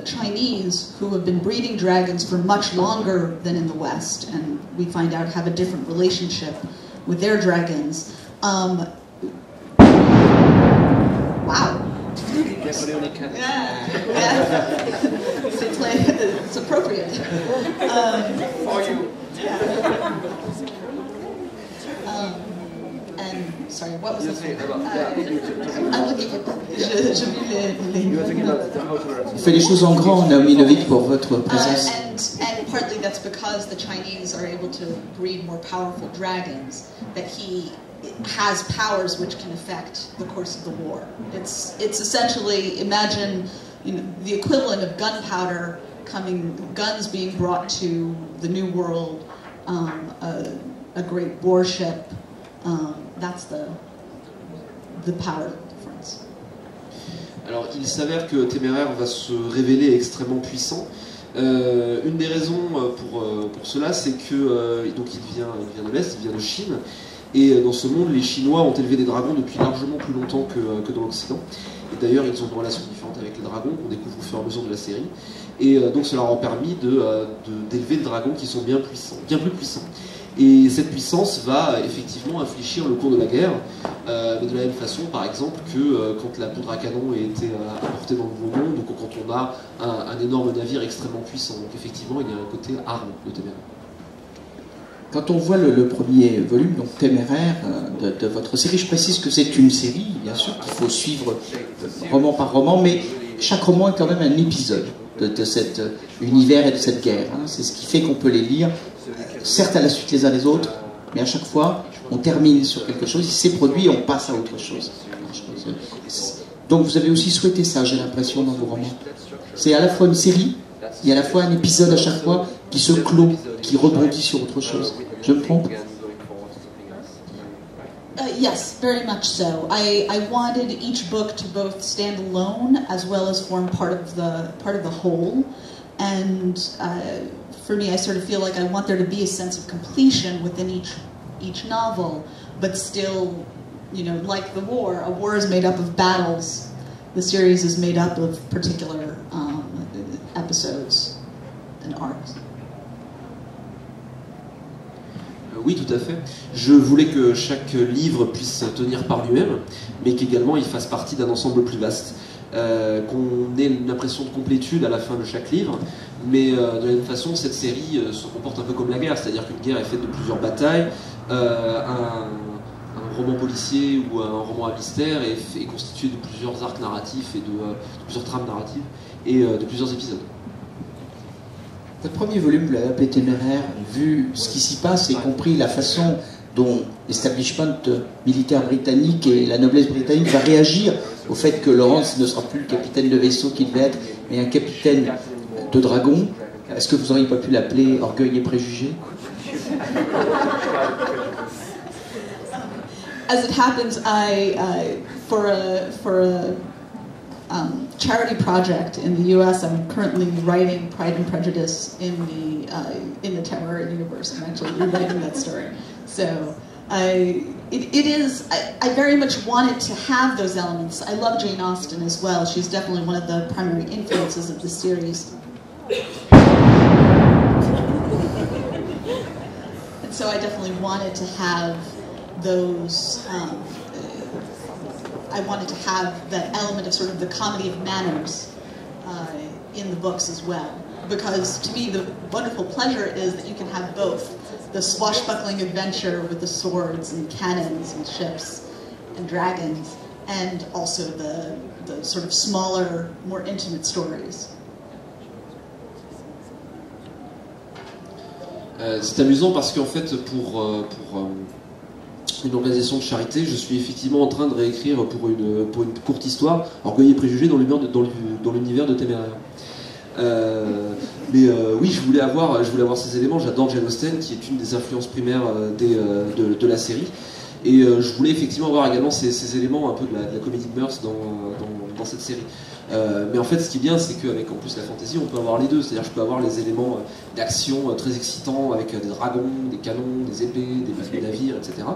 the Chinese, who have been breeding dragons for much longer than in the West, and we find out have a different relationship with their dragons. Wow. Yeah. It's appropriate. For you. And sorry, what was this? I'm looking at. Il fait les choses en grand, Naomi Novik, pour votre présence. And partly that's because the Chinese are able to breed more powerful dragons, that he has powers which can affect the course of the war. It's essentially, imagine, you know, the equivalent of gunpowder guns being brought to the New World, a great warship. That's the power difference. Alors, il s'avère que Téméraire va se révéler extrêmement puissant. Une des raisons pour cela, c'est que donc il vient de l'Est, il vient de Chine, et dans ce monde, les Chinois ont élevé des dragons depuis largement plus longtemps que dans l'Occident. Et d'ailleurs, ils ont une relation différente avec les dragons qu'on découvre au fur et à mesure de la série. Et donc, cela leur a permis d'élever des dragons qui sont bien plus puissants. Et cette puissance va effectivement infléchir le cours de la guerre, mais de la même façon, par exemple, que quand la poudre à canon a été apportée dans le Nouveau Monde, donc quand on a un énorme navire extrêmement puissant. Donc effectivement, il y a un côté arme de Téméraire. Quand on voit le premier volume, donc Téméraire, de votre série, je précise que c'est une série, bien sûr, qu'il faut suivre roman par roman, mais chaque roman est quand même un épisode de cet univers et de cette guerre. Hein. C'est ce qui fait qu'on peut les lire, certes à la suite les uns des autres, mais à chaque fois, on termine sur quelque chose, il s'est produit et on passe à autre chose. Donc vous avez aussi souhaité ça, j'ai l'impression, dans vos romans. C'est à la fois une série, et à la fois un épisode à chaque fois qui se clôt, qui rebondit sur autre chose. Je me trompe? Yes, very much so. I wanted each book to both stand alone as well as form part of the whole. And for me, I sort of feel like I want there to be a sense of completion within each novel, but still, you know, like the war, a war is made up of battles. The series is made up of particular episodes and arcs. Oui, tout à fait. Je voulais que chaque livre puisse tenir par lui-même, mais qu'également il fasse partie d'un ensemble plus vaste. Qu'on ait l'impression de complétude à la fin de chaque livre, mais de la même façon, cette série se comporte un peu comme la guerre, c'est-à-dire qu'une guerre est faite de plusieurs batailles, un roman policier ou un roman à mystère est constitué de plusieurs arcs narratifs et de plusieurs trames narratives et de plusieurs épisodes. Votre premier volume, vous l'avez appelé Téméraire, vu ce qui s'y passe, y compris la façon dont l'establishment militaire britannique et la noblesse britannique va réagir au fait que Lawrence ne sera plus le capitaine de vaisseau qu'il devait être, mais un capitaine de dragon. Est-ce que vous n'auriez pas pu l'appeler Orgueil et Préjugés? As it happens, for a charity project in the U.S., I'm currently writing Pride and Prejudice in the Temeraire universe. I'm actually rewriting that story. So I very much wanted to have those elements. I love Jane Austen as well. She's definitely one of the primary influences of the series. And so I definitely wanted to have those. I wanted to have that element of sort of the comedy of manners in the books as well. Because to me, the wonderful pleasure is that you can have both. The swashbuckling adventure with the swords and cannons and ships and dragons, and also the sort of smaller, more intimate stories. C'est amusant parce qu'en fait, pour une organisation de charité, je suis effectivement en train de réécrire pour une courte histoire, Orgueil et Préjugés dans l'univers de Téméraire. Oui, je voulais avoir ces éléments. J'adore Jane Austen, qui est une des influences primaires de la série, et je voulais effectivement avoir également ces éléments un peu de la comédie de mœurs dans cette série. Mais en fait, ce qui est bien, c'est qu'avec en plus la fantasy, on peut avoir les deux. C'est-à-dire, je peux avoir les éléments d'action très excitants avec des dragons, des canons, des épées, des navires, etc.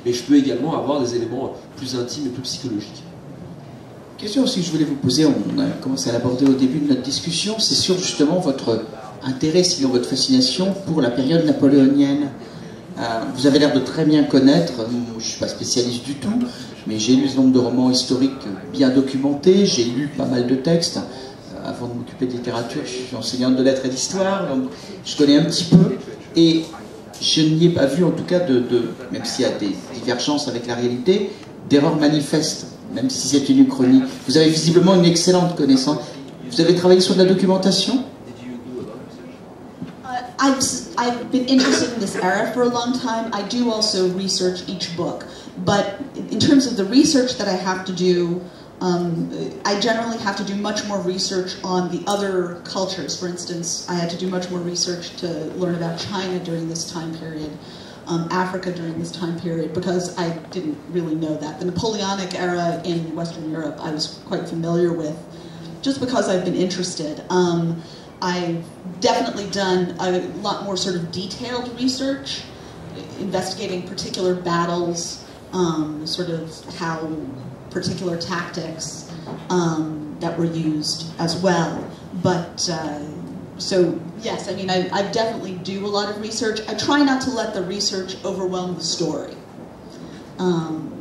Mais je peux également avoir des éléments plus intimes et plus psychologiques. Question aussi que je voulais vous poser, on a commencé à l'aborder au début de notre discussion, c'est sur justement votre intérêt, sinon votre fascination pour la période napoléonienne. Vous avez l'air de très bien connaître, je ne suis pas spécialiste du tout, mais j'ai lu ce nombre de romans historiques bien documentés, j'ai lu pas mal de textes. Avant de m'occuper de littérature, je suis enseignante de lettres et d'histoire, donc je connais un petit peu, et je n'y ai pas vu en tout cas même s'il y a des divergences avec la réalité, d'erreurs manifestes, même si c'est une uchronie. Vous avez visiblement une excellente connaissance. Vous avez travaillé sur de la documentation? I've been interested in this era for a long time. I do also research each book, but in terms of the research that I have to do, I generally have to do much more research on the other cultures. For instance, I had to do much more research to learn about China during this time period, Africa during this time period, because I didn't really know that. The Napoleonic era in Western Europe I was quite familiar with, just because I've been interested. I've definitely done a lot more sort of detailed research, investigating particular battles, sort of how particular tactics that were used as well. But, so yes, I mean, I definitely do a lot of research. I try not to let the research overwhelm the story,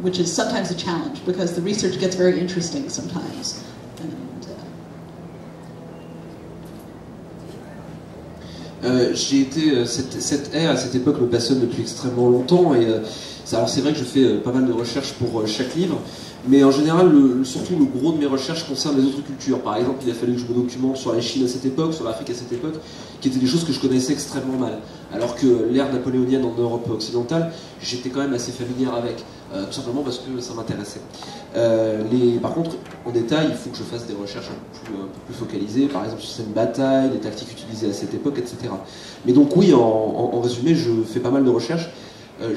which is sometimes a challenge, because the research gets very interesting sometimes. J'ai été cette ère, à cette époque me passionne depuis extrêmement longtemps, et alors c'est vrai que je fais pas mal de recherches pour chaque livre, mais en général surtout le gros de mes recherches concerne les autres cultures. Par exemple, il a fallu que je me documente sur la Chine à cette époque, sur l'Afrique à cette époque, qui étaient des choses que je connaissais extrêmement mal, alors que l'ère napoléonienne en Europe occidentale, j'étais quand même assez familière avec, tout simplement parce que ça m'intéressait. Par contre, en détail, il faut que je fasse des recherches un peu plus focalisées, par exemple sur cette bataille, les tactiques utilisées à cette époque, etc. Mais donc oui, en résumé, je fais pas mal de recherches.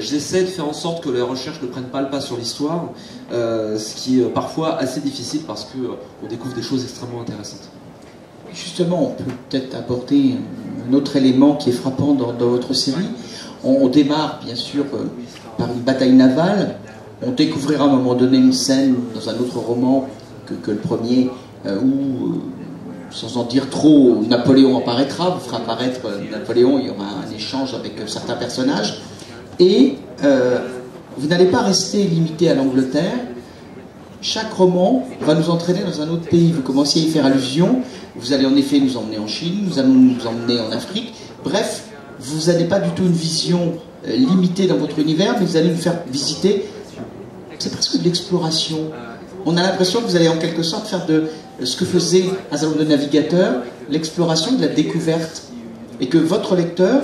J'essaie de faire en sorte que les recherches ne prennent pas le pas sur l'histoire, ce qui est parfois assez difficile parce qu'on découvre des choses extrêmement intéressantes. Justement, on peut peut-être aborder un autre élément qui est frappant dans votre série. On démarre bien sûr par une bataille navale. On découvrira à un moment donné une scène dans un autre roman que le premier où, sans en dire trop, Napoléon apparaîtra, vous fera apparaître Napoléon, il y aura un échange avec certains personnages. Et vous n'allez pas rester limité à l'Angleterre. Chaque roman va nous entraîner dans un autre pays. Vous commencez à y faire allusion. Vous allez en effet nous emmener en Chine, nous allons nous emmener en Afrique. Bref, vous n'avez pas du tout une vision limitée dans votre univers, mais vous allez nous faire visiter. C'est presque de l'exploration. On a l'impression que vous allez en quelque sorte faire de ce que faisait un certain nombre de navigateurs, l'exploration de la découverte. Et que votre lecteur,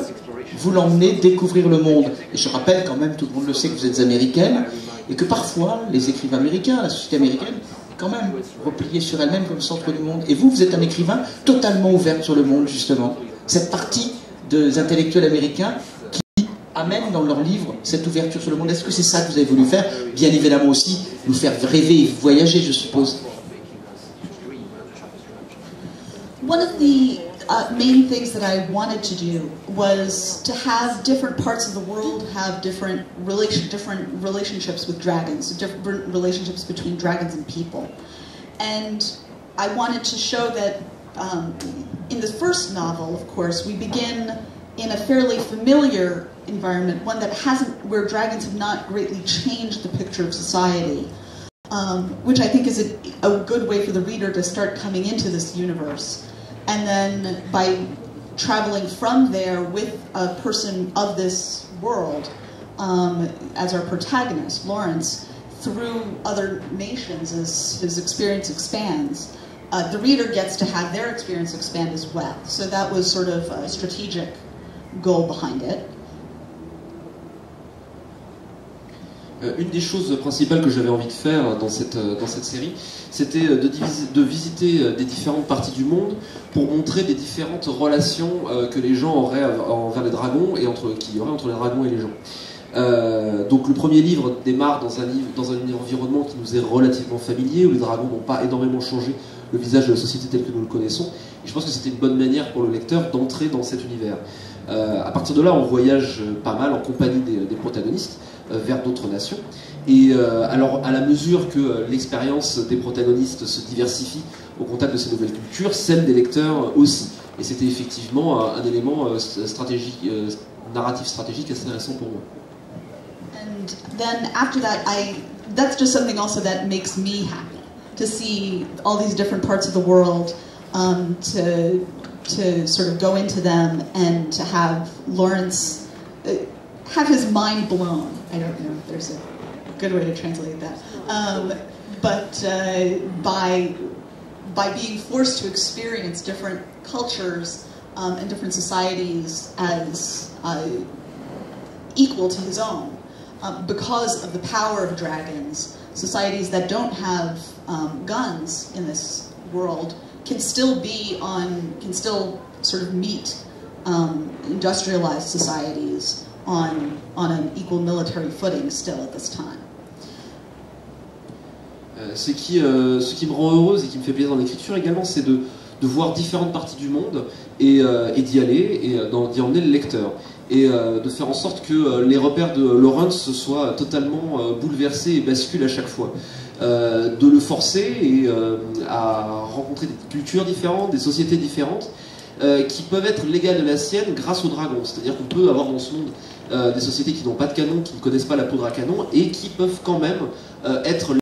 vous l'emmenez découvrir le monde. Et je rappelle quand même, tout le monde le sait, que vous êtes américaine, et que parfois, les écrivains américains, la société américaine, quand même repliée sur elle-même comme centre du monde. Et vous êtes un écrivain totalement ouvert sur le monde, justement. Cette partie des intellectuels américains qui amènent dans leurs livres cette ouverture sur le monde. Est-ce que c'est ça que vous avez voulu faire? Bien évidemment aussi, nous faire rêver et voyager, je suppose. One of the main things that I wanted to do was to have different parts of the world have different relationships with dragons, different relationships between dragons and people. And I wanted to show that in the first novel, of course, we begin in a fairly familiar environment, one that where dragons have not greatly changed the picture of society, which I think is a good way for the reader to start coming into this universe. And then by traveling from there with a person of this world as our protagonist, Lawrence, through other nations as his experience expands, the reader gets to have their experience expand as well. So that was sort of a strategic goal behind it. Une des choses principales que j'avais envie de faire dans cette série, c'était de visiter des différentes parties du monde pour montrer des différentes relations que les gens auraient envers les dragons et qu'il y aurait entre les dragons et les gens. Donc le premier livre démarre dans un environnement qui nous est relativement familier, où les dragons n'ont pas énormément changé le visage de la société tel que nous le connaissons. Et je pense que c'était une bonne manière pour le lecteur d'entrer dans cet univers. À partir de là, on voyage pas mal en compagnie des protagonistes vers d'autres nations. Et alors, à la mesure que l'expérience des protagonistes se diversifie au contact de ces nouvelles cultures, celle des lecteurs aussi. Et c'était effectivement un élément stratégique, narratif stratégique assez intéressant pour moi. And then after that, that's just something also that makes me happy to see all these different parts of the world, to sort of go into them and to have Lawrence have his mind blown. I don't know if there's a good way to translate that, but by being forced to experience different cultures and different societies as equal to his own, because of the power of dragons, societies that don't have guns in this world can still sort of meet industrialized societies on an equal military footing still at this time. Ce qui me rend heureuse et qui me fait plaisir dans l'écriture également, c'est de voir différentes parties du monde et d'y aller et d'y emmener le lecteur. Et de faire en sorte que les repères de Lawrence soient totalement bouleversés et basculent à chaque fois. De le forcer à rencontrer des cultures différentes, des sociétés différentes, qui peuvent être l'égale de la sienne grâce aux dragons. C'est-à-dire qu'on peut avoir dans ce monde des sociétés qui n'ont pas de canon, qui ne connaissent pas la poudre à canon, et qui peuvent quand même être